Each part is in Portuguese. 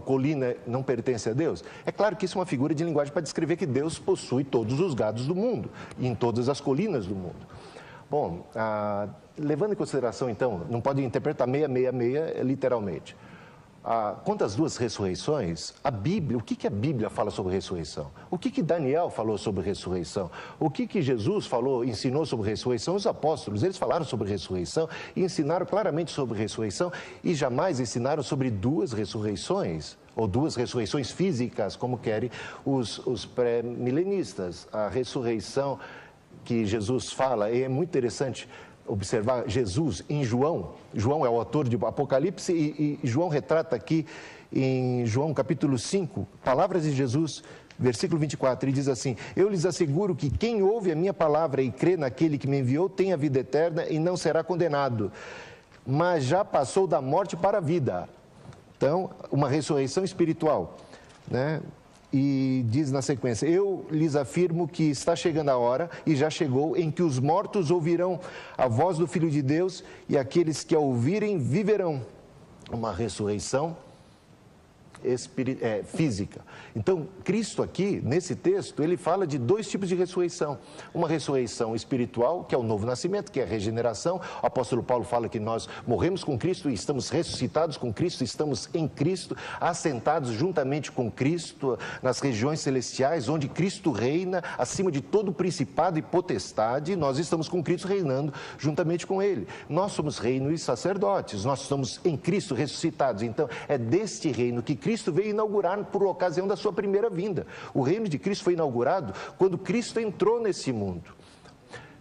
colina não pertence a Deus? É claro que isso é uma figura de linguagem para descrever que Deus possui todos os gados do mundo e em todas as colinas do mundo. Bom, levando em consideração, então, não pode interpretar 666 literalmente. Quanto às duas ressurreições, a Bíblia, o que a Bíblia fala sobre ressurreição? O que Daniel falou sobre ressurreição? O que Jesus falou, ensinou sobre ressurreição? Os apóstolos, eles falaram sobre ressurreição e ensinaram claramente sobre ressurreição e jamais ensinaram sobre duas ressurreições, ou duas ressurreições físicas, como querem os pré-milenistas. A ressurreição que Jesus fala, e é muito interessante observar Jesus em João. João é o autor de Apocalipse e João retrata aqui em João capítulo 5, palavras de Jesus, versículo 24, ele diz assim: eu lhes asseguro que quem ouve a minha palavra e crê naquele que me enviou tem a vida eterna e não será condenado, mas já passou da morte para a vida. Então, uma ressurreição espiritual, né? E diz na sequência: eu lhes afirmo que está chegando a hora, e já chegou, em que os mortos ouvirão a voz do Filho de Deus, e aqueles que a ouvirem viverão. Uma ressurreição física. Então, Cristo aqui, nesse texto, ele fala de dois tipos de ressurreição. Uma ressurreição espiritual, que é o novo nascimento, que é a regeneração. O apóstolo Paulo fala que nós morremos com Cristo e estamos ressuscitados com Cristo, estamos em Cristo, assentados juntamente com Cristo nas regiões celestiais, onde Cristo reina acima de todo principado e potestade, e nós estamos com Cristo reinando juntamente com Ele. Nós somos reino e sacerdotes, nós estamos em Cristo ressuscitados. Então, é deste reino que Cristo veio inaugurar por ocasião da sua primeira vinda. O reino de Cristo foi inaugurado quando Cristo entrou nesse mundo.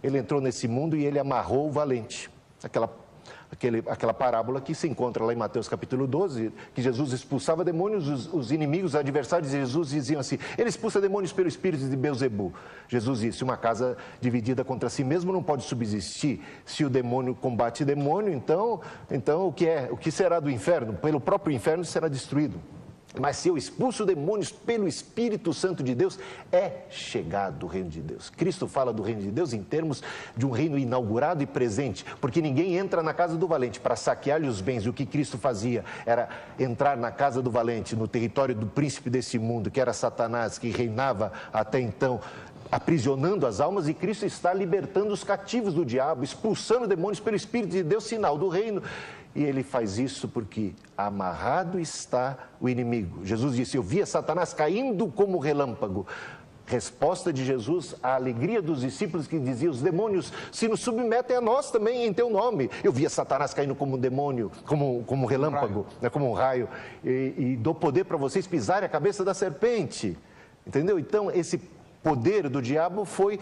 Ele entrou nesse mundo e ele amarrou o valente. Aquela parábola que se encontra lá em Mateus capítulo 12, que Jesus expulsava demônios, os inimigos, os adversários de Jesus diziam assim: ele expulsa demônios pelo espírito de Beelzebu. Jesus disse: uma casa dividida contra si mesmo não pode subsistir. Se o demônio combate demônio, então o que será do inferno? Pelo próprio inferno será destruído. Mas se eu expulso demônios pelo Espírito Santo de Deus, é chegado o reino de Deus. Cristo fala do reino de Deus em termos de um reino inaugurado e presente, porque ninguém entra na casa do valente para saquear-lhe os bens. E o que Cristo fazia era entrar na casa do valente, no território do príncipe desse mundo, que era Satanás, que reinava até então, aprisionando as almas, e Cristo está libertando os cativos do diabo, expulsando demônios pelo Espírito de Deus, sinal do reino. E ele faz isso porque amarrado está o inimigo. Jesus disse: eu via Satanás caindo como relâmpago. Resposta de Jesus à alegria dos discípulos que diziam: os demônios se nos submetem a nós também em teu nome. Eu via Satanás caindo como um demônio, como relâmpago, como um raio, e dou poder para vocês pisarem a cabeça da serpente. Entendeu? Então, esse poder do diabo foi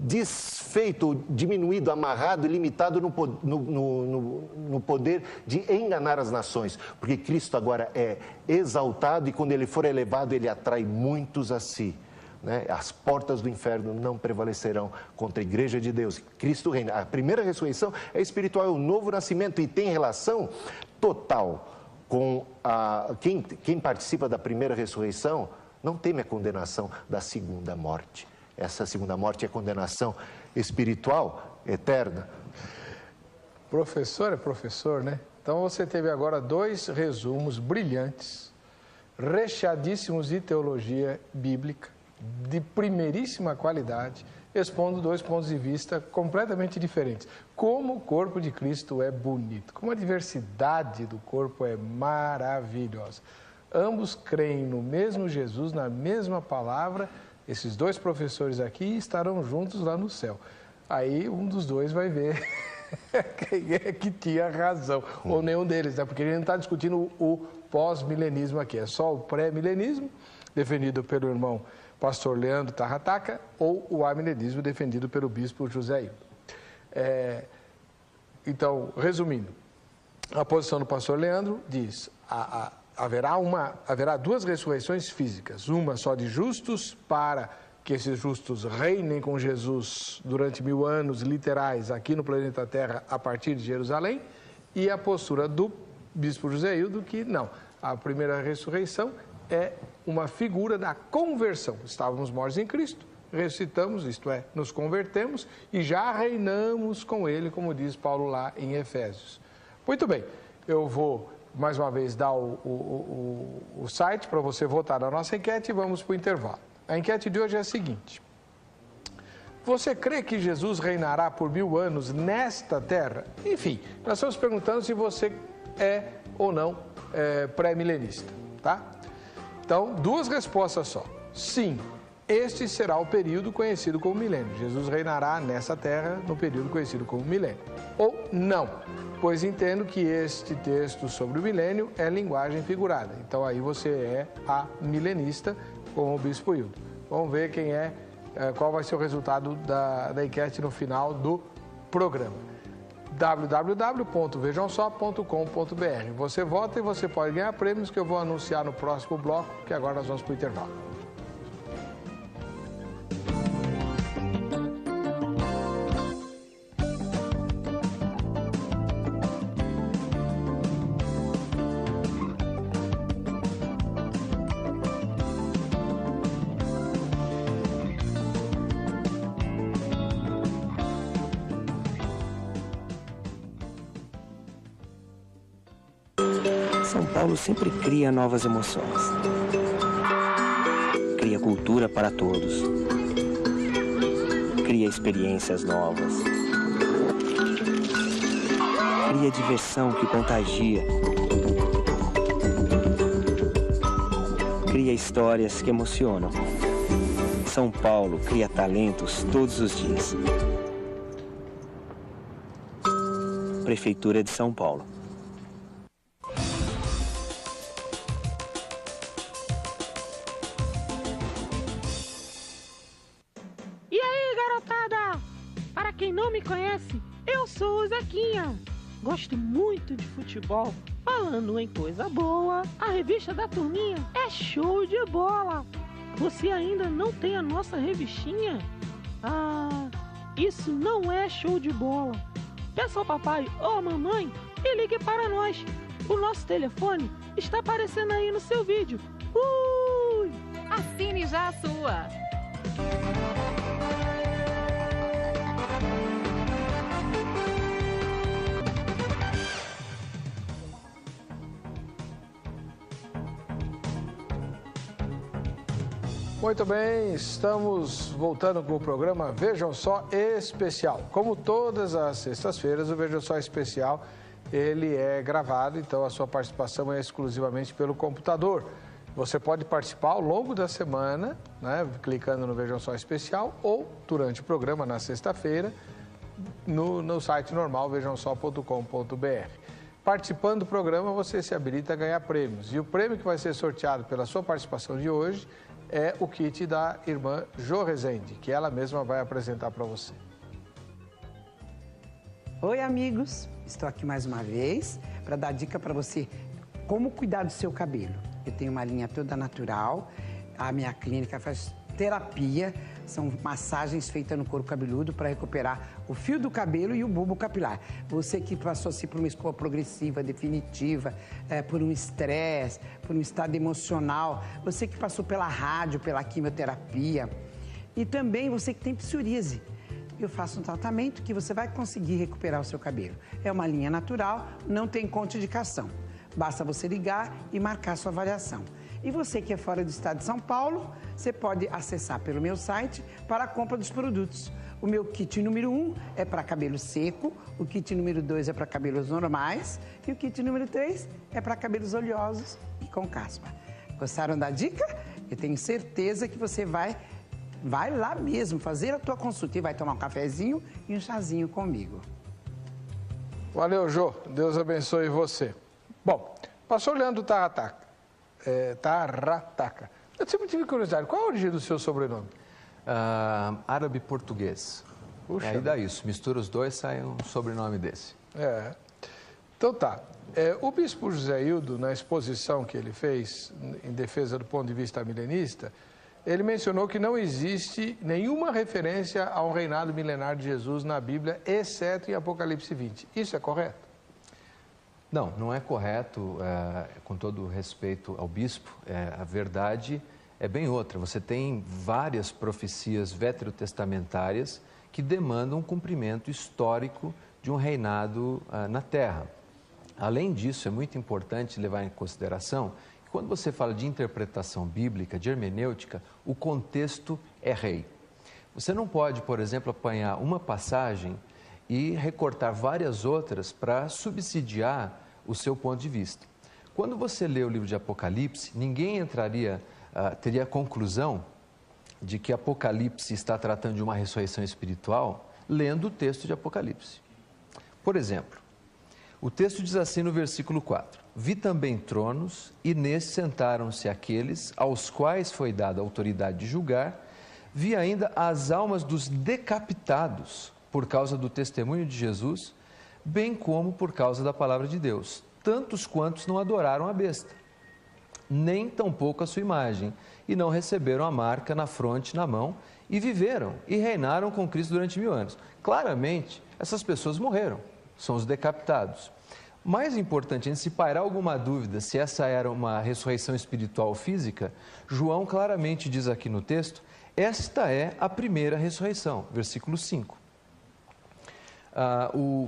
desfeito, diminuído, amarrado, limitado no poder de enganar as nações, porque Cristo agora é exaltado, e quando ele for elevado, ele atrai muitos a si, né? As portas do inferno não prevalecerão contra a igreja de Deus. Cristo reina. A primeira ressurreição é espiritual, é o novo nascimento, e tem relação total com quem participa da primeira ressurreição. Não teme a condenação da segunda morte. Essa segunda morte é condenação espiritual, eterna. Professor é professor, né? Então você teve agora dois resumos brilhantes, recheadíssimos de teologia bíblica, de primeiríssima qualidade, expondo dois pontos de vista completamente diferentes. Como o corpo de Cristo é bonito, como a diversidade do corpo é maravilhosa. Ambos creem no mesmo Jesus, na mesma palavra. Esses dois professores aqui estarão juntos lá no céu. Aí um dos dois vai ver quem é que tinha razão, ou nenhum deles, né? Porque a gente não está discutindo o pós-milenismo aqui, é só o pré-milenismo, defendido pelo irmão pastor Leandro Tarrataca, ou o amilenismo, defendido pelo bispo José Hildo. Então, resumindo, a posição do pastor Leandro diz: haverá duas ressurreições físicas, uma só de justos, para que esses justos reinem com Jesus durante 1000 anos literais aqui no planeta Terra a partir de Jerusalém, e a postura do bispo José Hildo que não, a primeira ressurreição é uma figura da conversão. Estávamos mortos em Cristo, ressuscitamos, isto é, nos convertemos e já reinamos com Ele, como diz Paulo lá em Efésios. Muito bem, eu vou mais uma vez, dar o site para você votar na nossa enquete e vamos para o intervalo. A enquete de hoje é a seguinte: você crê que Jesus reinará por 1000 anos nesta terra? Enfim, nós estamos perguntando se você é ou não pré-milenista, tá? Então, 2 respostas só. Sim, este será o período conhecido como milênio. Jesus reinará nessa terra no período conhecido como milênio. Ou não, pois entendo que este texto sobre o milênio é linguagem figurada. Então, aí você é milenista com o Bispo Hildo. Vamos ver qual vai ser o resultado da enquete no final do programa. www.vejamsó.com.br. Você vota e você pode ganhar prêmios que eu vou anunciar no próximo bloco, que agora nós vamos para o intervalo. São Paulo sempre cria novas emoções. Cria cultura para todos. Cria experiências novas. Cria diversão que contagia. Cria histórias que emocionam. São Paulo cria talentos todos os dias. Prefeitura de São Paulo. E aí, garotada? Para quem não me conhece, eu sou o Zequinha. Gosto muito de futebol. Falando em coisa boa, a revista da turminha é show de bola. Você ainda não tem a nossa revistinha? Ah, isso não é show de bola. Peça ao papai ou à mamãe e ligue para nós. O nosso telefone está aparecendo aí no seu vídeo. Assine já a sua. Muito bem, estamos voltando com o programa Vejam Só Especial. Como todas as sextas-feiras, o Vejam Só Especial, ele é gravado, então a sua participação é exclusivamente pelo computador. Você pode participar ao longo da semana, né, clicando no Vejam Só Especial, ou durante o programa, na sexta-feira, no site normal, vejamsó.com.br. Participando do programa, você se habilita a ganhar prêmios. E o prêmio que vai ser sorteado pela sua participação de hoje é o kit da irmã Jo Rezende, que ela mesma vai apresentar para você. Oi, amigos! Estou aqui mais uma vez para dar dica para você como cuidar do seu cabelo. Eu tenho uma linha toda natural, a minha clínica faz terapia, são massagens feitas no couro cabeludo para recuperar o fio do cabelo e o bulbo capilar. Você que passou assim por uma escova progressiva, definitiva, por um estresse, por um estado emocional, você que passou pela rádio, pela quimioterapia e também você que tem psoríase. Eu faço um tratamento que você vai conseguir recuperar o seu cabelo. É uma linha natural, não tem contraindicação. Basta você ligar e marcar sua avaliação. E você que é fora do estado de São Paulo, você pode acessar pelo meu site para a compra dos produtos. O meu kit número 1 é para cabelo seco, o kit número 2 é para cabelos normais e o kit número 3 é para cabelos oleosos e com caspa. Gostaram da dica? Eu tenho certeza que você vai lá mesmo fazer a tua consulta e vai tomar um cafezinho e um chazinho comigo. Valeu, Jô. Deus abençoe você. Bom, pastor Leandro Tarrataca. Eu sempre tive curiosidade, qual a origem do seu sobrenome? Árabe-português. Puxa. Aí dá isso, mistura os dois, sai um sobrenome desse. Então tá. O bispo José Hildo, na exposição que ele fez em defesa do ponto de vista milenista, ele mencionou que não existe nenhuma referência ao reinado milenar de Jesus na Bíblia, exceto em Apocalipse 20. Isso é correto? Não, não é correto, com todo respeito ao bispo, a verdade é bem outra. Você tem várias profecias veterotestamentárias que demandam um cumprimento histórico de um reinado na Terra. Além disso, é muito importante levar em consideração que quando você fala de interpretação bíblica, de hermenêutica, o contexto é rei. Você não pode, por exemplo, apanhar uma passagem e recortar várias outras para subsidiar o seu ponto de vista. Quando você lê o livro de Apocalipse, ninguém teria a conclusão de que Apocalipse está tratando de uma ressurreição espiritual lendo o texto de Apocalipse. Por exemplo, o texto diz assim no versículo 4: Vi também tronos, e nesses sentaram-se aqueles aos quais foi dada a autoridade de julgar. Vi ainda as almas dos decapitados por causa do testemunho de Jesus, bem como por causa da palavra de Deus, tantos quantos não adoraram a besta, nem tampouco a sua imagem, e não receberam a marca na fronte, na mão, e viveram e reinaram com Cristo durante 1000 anos. Claramente, essas pessoas morreram, são os decapitados. Mais importante, antes de pairar alguma dúvida se essa era uma ressurreição espiritual física, João claramente diz aqui no texto: esta é a primeira ressurreição, versículo 5.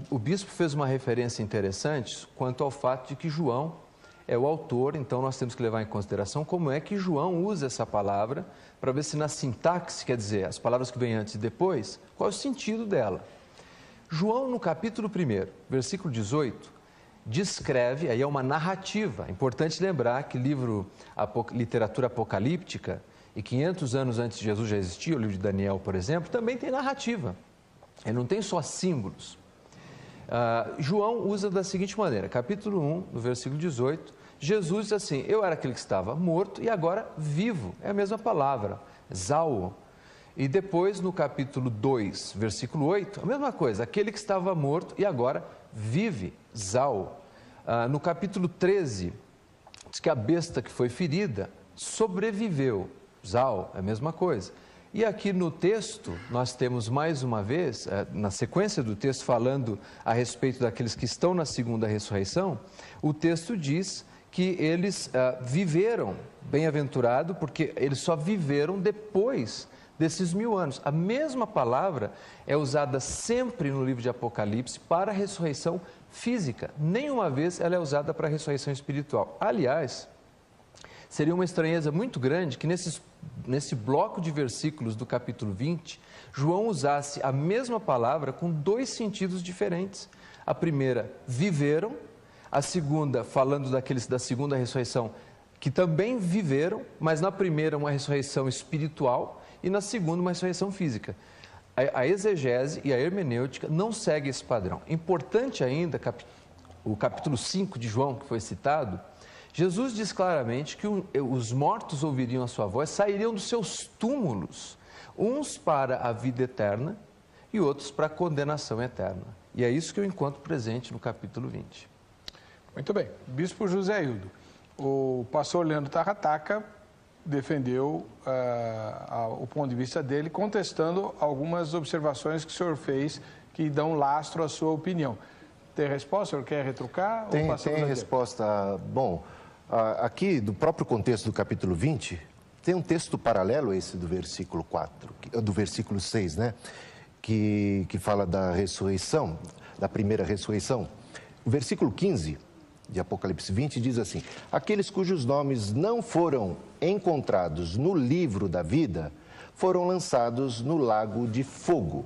O bispo fez uma referência interessante quanto ao fato de que João é o autor, então nós temos que levar em consideração como é que João usa essa palavra, para ver se na sintaxe, quer dizer, as palavras que vêm antes e depois, qual é o sentido dela. João, no capítulo 1, versículo 18, descreve, aí é uma narrativa. É importante lembrar que literatura apocalíptica, e 500 anos antes de Jesus já existia, o livro de Daniel, por exemplo, também tem narrativa. Ele não tem só símbolos. João usa da seguinte maneira, capítulo 1, no versículo 18, Jesus diz assim: eu era aquele que estava morto e agora vivo. É a mesma palavra, zao. E depois, no capítulo 2, versículo 8, a mesma coisa, aquele que estava morto e agora vive, zao. No capítulo 13, diz que a besta que foi ferida sobreviveu, zao, é a mesma coisa. E aqui no texto, nós temos mais uma vez, na sequência do texto, falando a respeito daqueles que estão na segunda ressurreição, o texto diz que eles viveram, bem-aventurado, porque eles só viveram depois desses 1000 anos. A mesma palavra é usada sempre no livro de Apocalipse para a ressurreição física. Nenhuma vez ela é usada para a ressurreição espiritual. Aliás, seria uma estranheza muito grande que nesse bloco de versículos do capítulo 20, João usasse a mesma palavra com 2 sentidos diferentes. A primeira, viveram. A segunda, falando daqueles da segunda ressurreição, que também viveram, mas na primeira uma ressurreição espiritual e na segunda uma ressurreição física. A exegese e a hermenêutica não seguem esse padrão. Importante ainda, o capítulo 5 de João, que foi citado, Jesus diz claramente que os mortos ouviriam a sua voz, sairiam dos seus túmulos, uns para a vida eterna e outros para a condenação eterna. E é isso que eu encontro presente no capítulo 20. Muito bem. Bispo José Hildo, o pastor Leandro Tarrataca defendeu o ponto de vista dele, contestando algumas observações que o senhor fez que dão lastro à sua opinião. Tem resposta? O senhor quer retrucar? Tem resposta. Bom, aqui do próprio contexto do capítulo 20, tem um texto paralelo a esse do versículo 4, do versículo 6, né? Que fala da ressurreição, da primeira ressurreição. O versículo 15 de Apocalipse 20 diz assim: aqueles cujos nomes não foram encontrados no livro da vida foram lançados no lago de fogo.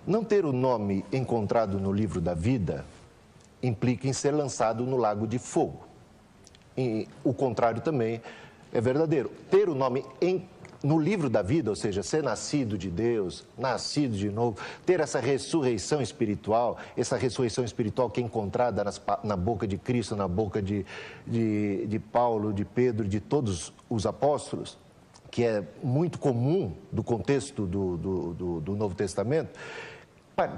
Não ter o nome encontrado no livro da vida implica em ser lançado no lago de fogo. E o contrário também é verdadeiro. Ter o nome no livro da vida, ou seja, ser nascido de Deus, nascido de novo, ter essa ressurreição espiritual que é encontrada na boca de Cristo, na boca de Paulo, de Pedro, de todos os apóstolos, que é muito comum do contexto do Novo Testamento.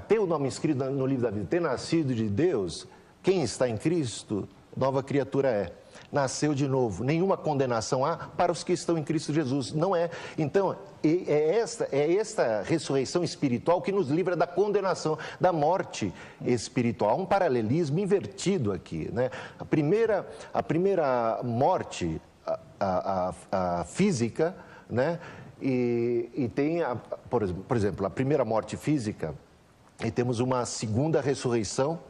Ter o nome escrito no livro da vida, ter nascido de Deus, quem está em Cristo, nova criatura é. Nasceu de novo, nenhuma condenação há para os que estão em Cristo Jesus, não é. Então, é esta ressurreição espiritual que nos livra da condenação, da morte espiritual. Há um paralelismo invertido aqui, né? A primeira morte, a física, né? E tem, por exemplo, a primeira morte física, e temos uma segunda ressurreição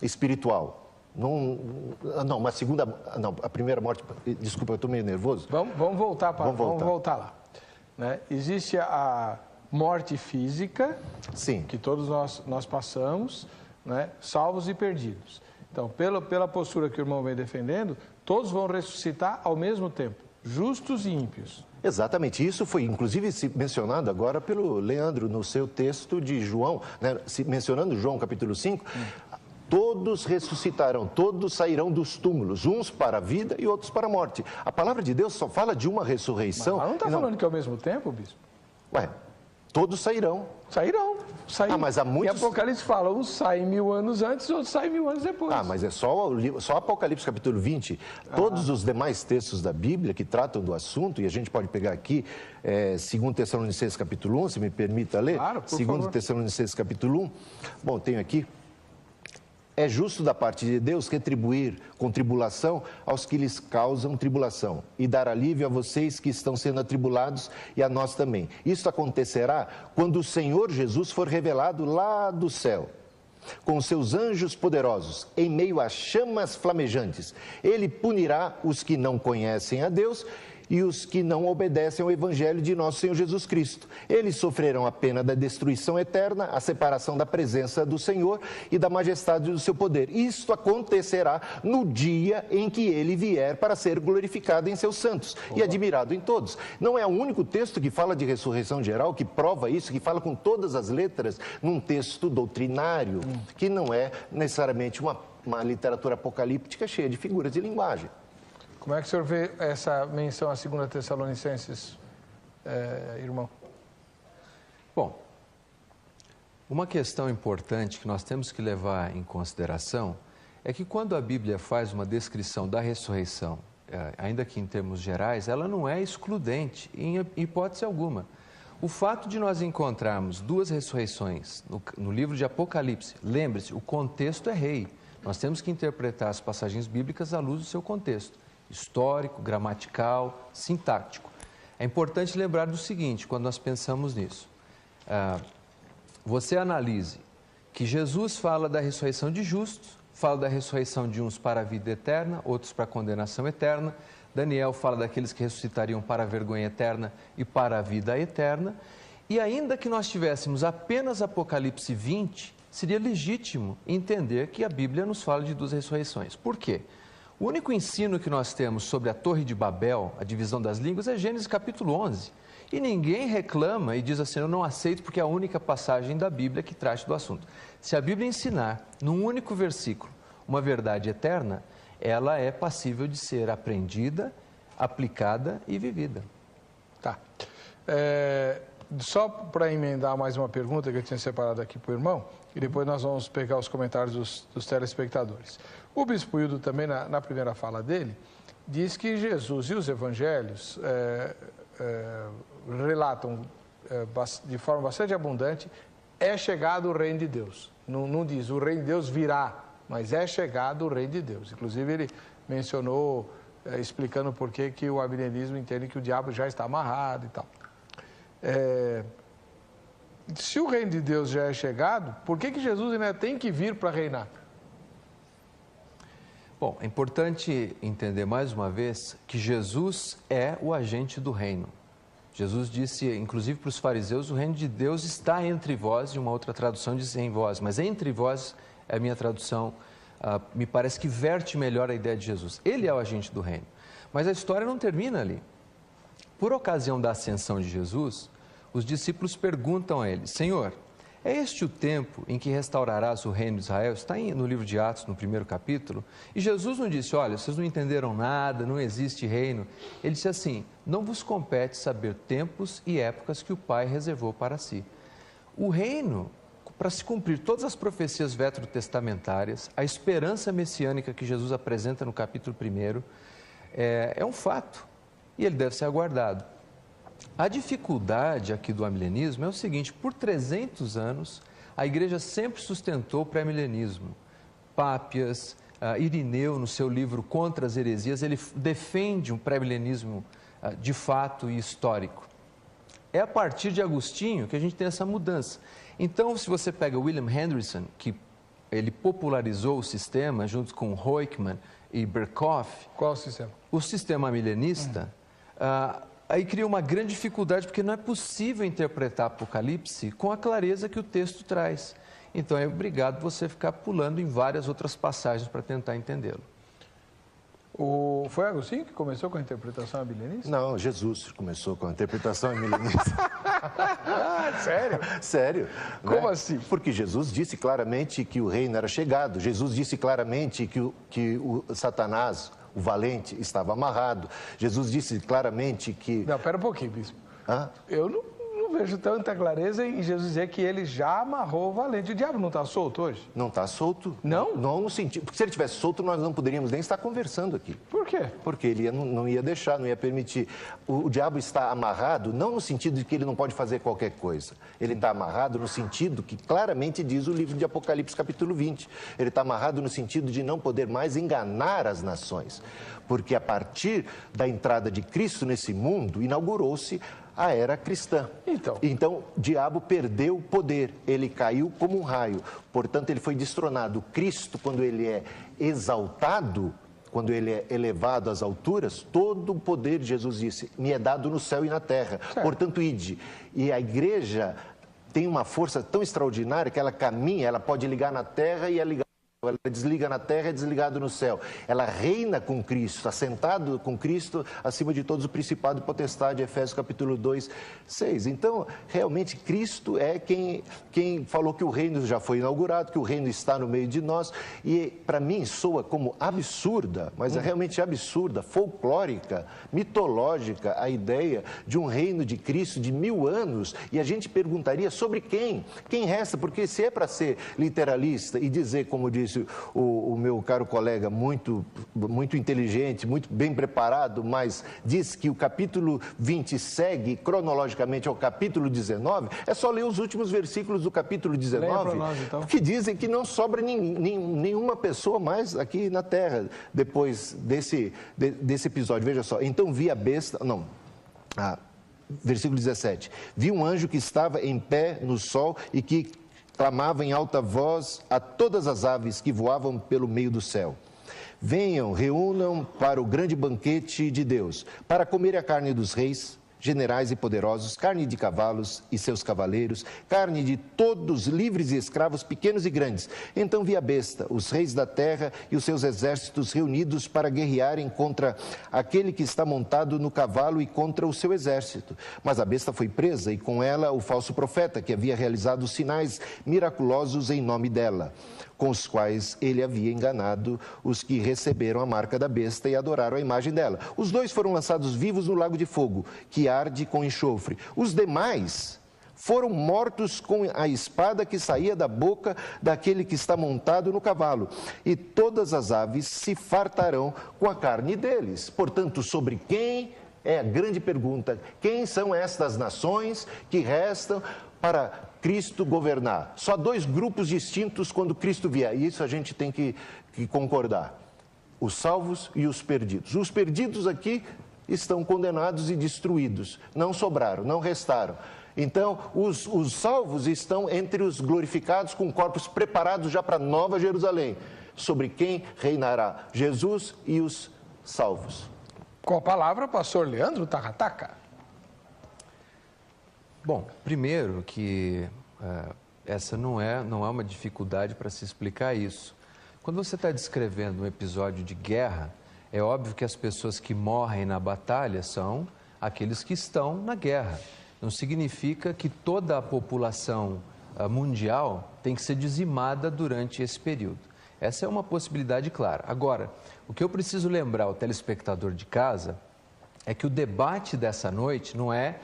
espiritual. Não, uma segunda... Não, a primeira morte... Desculpa, eu estou meio nervoso. Vamos voltar lá. Né? Existe a morte física, sim, que todos nós passamos, né? Salvos e perdidos. Então, pela postura que o irmão vem defendendo, todos vão ressuscitar ao mesmo tempo, justos e ímpios. Exatamente, isso foi inclusive mencionado agora pelo Leandro no seu texto de João, né? Mencionando João capítulo 5, todos ressuscitarão, todos sairão dos túmulos, uns para a vida e outros para a morte. A palavra de Deus só fala de uma ressurreição. Mas não está falando que é ao mesmo tempo, bispo? Ué, todos sairão. Sairão. Ah, mas há muitos... E Apocalipse fala, uns saem 1000 anos antes, outros saem 1000 anos depois. Ah, mas é só Apocalipse capítulo 20. Todos os demais textos da Bíblia que tratam do assunto, e a gente pode pegar aqui 2 Tessalonicenses capítulo 1, se me permita ler. Claro, por favor. 2 Tessalonicenses capítulo 1. Bom, tenho aqui. É justo da parte de Deus retribuir com tribulação aos que lhes causam tribulação e dar alívio a vocês que estão sendo atribulados e a nós também. Isso acontecerá quando o Senhor Jesus for revelado lá do céu, com os seus anjos poderosos, em meio a chamas flamejantes. Ele punirá os que não conhecem a Deus e os que não obedecem ao Evangelho de nosso Senhor Jesus Cristo. Eles sofrerão a pena da destruição eterna, a separação da presença do Senhor e da majestade do seu poder. Isto acontecerá no dia em que ele vier para ser glorificado em seus santos e admirado em todos. Não é o único texto que fala de ressurreição geral, que prova isso, que fala com todas as letras num texto doutrinário, que não é necessariamente uma literatura apocalíptica cheia de figuras de linguagem. Como é que o senhor vê essa menção a 2 Tessalonicenses, irmão? Bom, uma questão importante que nós temos que levar em consideração é que quando a Bíblia faz uma descrição da ressurreição, ainda que em termos gerais, ela não é excludente em hipótese alguma. O fato de nós encontrarmos duas ressurreições no livro de Apocalipse, lembre-se, o contexto é rei. Nós temos que interpretar as passagens bíblicas à luz do seu contexto histórico, gramatical, sintático. É importante lembrar do seguinte, quando nós pensamos nisso. Você analise que Jesus fala da ressurreição de justos, fala da ressurreição de uns para a vida eterna, outros para a condenação eterna. Daniel fala daqueles que ressuscitariam para a vergonha eterna e para a vida eterna. E ainda que nós tivéssemos apenas Apocalipse 20, seria legítimo entender que a Bíblia nos fala de duas ressurreições. Por quê? O único ensino que nós temos sobre a Torre de Babel, a divisão das línguas, é Gênesis capítulo 11. E ninguém reclama e diz assim, eu não aceito porque é a única passagem da Bíblia que trate do assunto. Se a Bíblia ensinar, num único versículo, uma verdade eterna, ela é passível de ser aprendida, aplicada e vivida. Tá. Só para emendar mais uma pergunta que eu tinha separado aqui para o irmão, e depois nós vamos pegar os comentários dos telespectadores. O Bispo Hildo também, na primeira fala dele, diz que Jesus e os evangelhos relatam de forma bastante abundante, é chegado o reino de Deus. Não diz, o reino de Deus virá, mas é chegado o reino de Deus. Inclusive ele mencionou, explicando por que o amilenismo entende que o diabo já está amarrado e tal. Se o reino de Deus já é chegado, por que Jesus ainda tem que vir para reinar? Bom, é importante entender mais uma vez que Jesus é o agente do reino. Jesus disse, inclusive para os fariseus, o reino de Deus está entre vós, e uma outra tradução diz em vós, mas entre vós é a minha tradução, me parece que verte melhor a ideia de Jesus. Ele é o agente do reino. Mas a história não termina ali. Por ocasião da ascensão de Jesus, os discípulos perguntam a ele, Senhor, é este o tempo em que restaurarás o reino de Israel? Está no livro de Atos, no primeiro capítulo. E Jesus não disse, olha, vocês não entenderam nada, não existe reino. Ele disse assim, não vos compete saber tempos e épocas que o Pai reservou para si. O reino, para se cumprir todas as profecias veterotestamentárias, a esperança messiânica que Jesus apresenta no capítulo 1, é um fato. E ele deve ser aguardado. A dificuldade aqui do amilenismo é o seguinte, por 300 anos, a igreja sempre sustentou o pré-milenismo. Pápias, Irineu, no seu livro Contra as Heresias, ele defende um pré-milenismo de fato e histórico. É a partir de Agostinho que a gente tem essa mudança. Então, se você pega William Hendrisson, que ele popularizou o sistema junto com Roykman e Berkhoff. Qual o sistema? O sistema milenista, aí cria uma grande dificuldade, porque não é possível interpretar Apocalipse com a clareza que o texto traz. Então é obrigado você ficar pulando em várias outras passagens para tentar entendê-lo. Foi Agostinho que começou com a interpretação milenista? Não, Jesus começou com a interpretação milenista. Sério? Sério. Como né? assim? Porque Jesus disse claramente que o reino era chegado. Jesus disse claramente que o Satanás, o valente, estava amarrado. Jesus disse claramente que... Não, pera um pouquinho, bispo. Hã? Eu não vejo tanta clareza em Jesus dizer que ele já amarrou o valente. O diabo não está solto hoje? Não está solto. Não? Não no sentido... Porque se ele estivesse solto, nós não poderíamos nem estar conversando aqui. Por quê? Porque ele não ia deixar, não ia permitir. O diabo está amarrado, não no sentido de que ele não pode fazer qualquer coisa. Ele está amarrado no sentido que claramente diz o livro de Apocalipse, capítulo 20. Ele está amarrado no sentido de não poder mais enganar as nações. Porque a partir da entrada de Cristo nesse mundo, inaugurou-se a era cristã. Então, o diabo perdeu o poder, ele caiu como um raio. Portanto, ele foi destronado. Cristo, quando ele é exaltado, quando ele é elevado às alturas, todo o poder, Jesus disse, me é dado no céu e na terra. Certo. Portanto, ide. E a igreja tem uma força tão extraordinária que ela caminha, ela pode ligar na terra e é ligada. Ela desliga na terra e é desligado no céu. Ela reina com Cristo, assentado com Cristo acima de todos o principado e potestade, Efésios capítulo 2, 6. Então, realmente, Cristo é quem falou que o reino já foi inaugurado, que o reino está no meio de nós. E, para mim, soa como absurda, mas é realmente absurda, folclórica, mitológica, a ideia de um reino de Cristo de 1000 anos. E a gente perguntaria sobre quem? Quem resta? Porque se é para ser literalista e dizer, como disse o meu caro colega, muito inteligente, muito bem preparado, mas diz que o capítulo 20 segue cronologicamente ao capítulo 19, é só ler os últimos versículos do capítulo 19, nós, então. que dizem que não sobra nenhuma pessoa mais aqui na terra depois desse episódio. Veja só, então vi a besta... versículo 17. Vi um anjo que estava em pé no sol e que clamava em alta voz a todas as aves que voavam pelo meio do céu. Venham, reúnam para o grande banquete de Deus, para comer a carne dos reis, generais e poderosos, carne de cavalos e seus cavaleiros, carne de todos, livres e escravos, pequenos e grandes. Então vi a besta, os reis da terra e os seus exércitos reunidos para guerrearem contra aquele que está montado no cavalo e contra o seu exército. Mas a besta foi presa e com ela o falso profeta, que havia realizado sinais miraculosos em nome dela, com os quais ele havia enganado os que receberam a marca da besta e adoraram a imagem dela. Os dois foram lançados vivos no lago de fogo, que arde com enxofre. Os demais foram mortos com a espada que saía da boca daquele que está montado no cavalo. E todas as aves se fartarão com a carne deles. Portanto, sobre quem é a grande pergunta? Quem são estas nações que restam para Cristo governar? Só dois grupos distintos quando Cristo vier, e isso a gente tem que concordar: os salvos e os perdidos. Os perdidos aqui estão condenados e destruídos, não sobraram, não restaram. Então, os salvos estão entre os glorificados, com corpos preparados já para Nova Jerusalém, sobre quem reinará Jesus e os salvos. Com a palavra, pastor Leandro Takataka. Bom, primeiro que essa não é uma dificuldade para se explicar isso. Quando você está descrevendo um episódio de guerra, é óbvio que as pessoas que morrem na batalha são aqueles que estão na guerra. Não significa que toda a população mundial tem que ser dizimada durante esse período. Essa é uma possibilidade clara. Agora, o que eu preciso lembrar ao telespectador de casa é que o debate dessa noite não é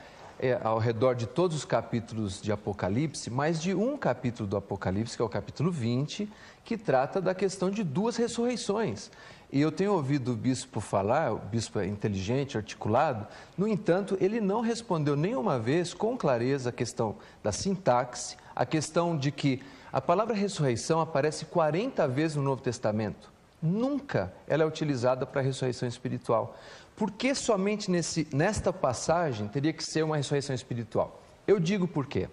ao redor de todos os capítulos de Apocalipse, mas de um capítulo do Apocalipse, que é o capítulo 20, que trata da questão de duas ressurreições. E eu tenho ouvido o bispo falar, o bispo é inteligente, articulado, no entanto, ele não respondeu nenhuma vez com clareza a questão da sintaxe, a questão de que a palavra ressurreição aparece 40 vezes no Novo Testamento. Nunca ela é utilizada para a ressurreição espiritual. Por que somente nesta passagem teria que ser uma ressurreição espiritual? Eu digo por quê.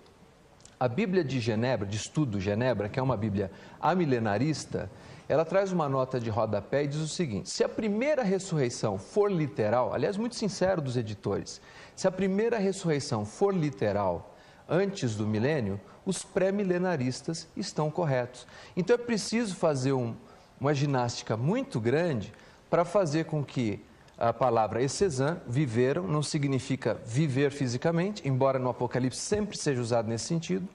A Bíblia de Genebra, de Estudo Genebra, que é uma Bíblia amilenarista, ela traz uma nota de rodapé e diz o seguinte: se a primeira ressurreição for literal, aliás, muito sincero dos editores, se a primeira ressurreição for literal antes do milênio, os pré-milenaristas estão corretos. Então é preciso fazer uma ginástica muito grande para fazer com que a palavra essêsan, viveram, não significa viver fisicamente, embora no Apocalipse sempre seja usado nesse sentido,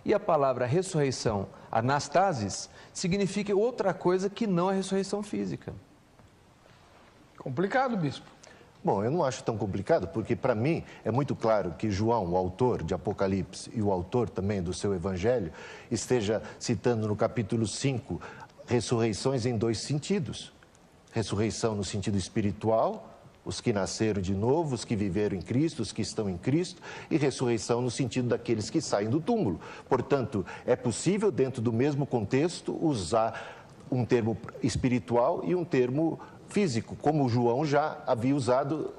e a palavra ressurreição, anastasis, significa outra coisa que não a ressurreição física. Complicado, bispo. Bom, eu não acho tão complicado, porque para mim é muito claro que João, o autor de Apocalipse e o autor também do seu evangelho, esteja citando no capítulo 5 ressurreições em dois sentidos. Ressurreição no sentido espiritual, os que nasceram de novo, os que viveram em Cristo, os que estão em Cristo, e ressurreição no sentido daqueles que saem do túmulo. Portanto, é possível, dentro do mesmo contexto, usar um termo espiritual e um termo físico, como João já havia usado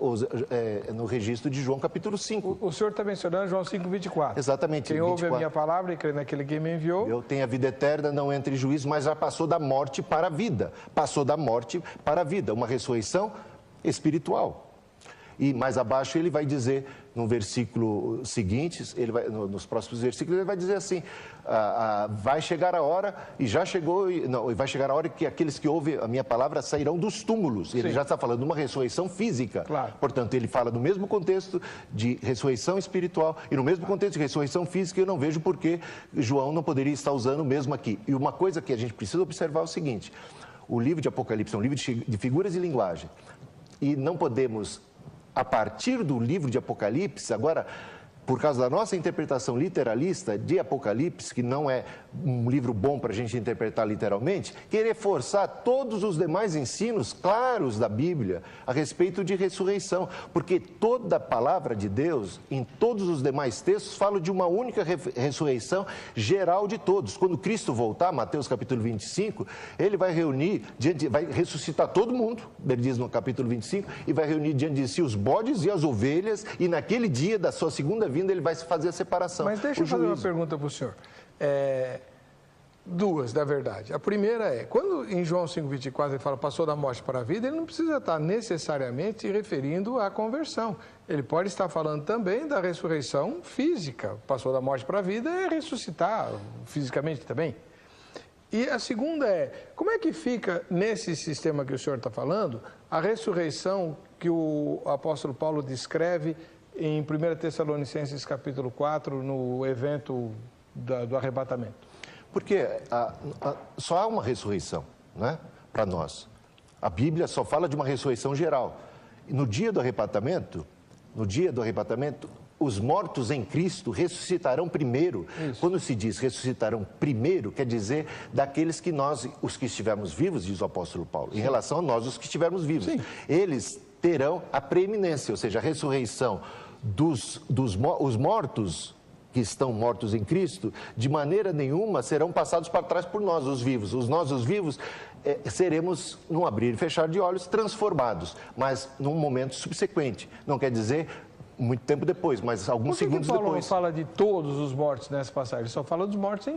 no registro de João capítulo 5. O senhor está mencionando João 5:24. Exatamente. Quem ouve a minha palavra e crê naquele que me enviou. Eu tenho a vida eterna, não entre em juízo, mas já passou da morte para a vida. Passou da morte para a vida, uma ressurreição espiritual. E mais abaixo ele vai dizer, no versículo seguinte, nos próximos versículos, ele vai dizer assim, vai chegar a hora, e já chegou, vai chegar a hora que aqueles que ouvem a minha palavra sairão dos túmulos. Ele já está falando de uma ressurreição física. Claro. Portanto, ele fala no mesmo contexto de ressurreição espiritual e no mesmo contexto de ressurreição física, eu não vejo por que João não poderia estar usando o mesmo aqui. E uma coisa que a gente precisa observar é o seguinte, o livro de Apocalipse é um livro de figuras e linguagem, e não podemos, a partir do livro de Apocalipse, agora, por causa da nossa interpretação literalista de Apocalipse, que não é um livro bom para a gente interpretar literalmente, querer forçar todos os demais ensinos claros da Bíblia a respeito de ressurreição, porque toda a palavra de Deus, em todos os demais textos, fala de uma única ressurreição geral de todos. Quando Cristo voltar, Mateus capítulo 25, ele vai reunir, vai ressuscitar todo mundo, ele diz no capítulo 25, e vai reunir diante de si os bodes e as ovelhas, e naquele dia da sua segunda vinda, ele vai fazer a separação. Mas deixa eu fazer uma pergunta para o senhor. Duas, na verdade. A primeira é, quando em João 5:24 ele fala passou da morte para a vida, ele não precisa estar necessariamente referindo à conversão. Ele pode estar falando também da ressurreição física. Passou da morte para a vida é ressuscitar fisicamente também. E a segunda é, como é que fica nesse sistema que o senhor está falando, a ressurreição que o apóstolo Paulo descreve em 1 Tessalonicenses capítulo 4, no evento do arrebatamento? Porque só há uma ressurreição, né, para nós. A Bíblia só fala de uma ressurreição geral. E no dia do arrebatamento, os mortos em Cristo ressuscitarão primeiro. Isso. Quando se diz ressuscitarão primeiro, quer dizer daqueles que nós, os que estivermos vivos, diz o apóstolo Paulo, Sim. em relação a nós, os que estivermos vivos. Sim. Eles terão a preeminência, ou seja, a ressurreição os mortos que estão mortos em Cristo, de maneira nenhuma serão passados para trás por nós, os vivos. Nós, os vivos, seremos, num abrir e fechar de olhos, transformados, mas num momento subsequente. Não quer dizer muito tempo depois, mas alguns segundos depois. Paulo não fala de todos os mortos nessa passagem? Ele só fala dos mortos em Cristo.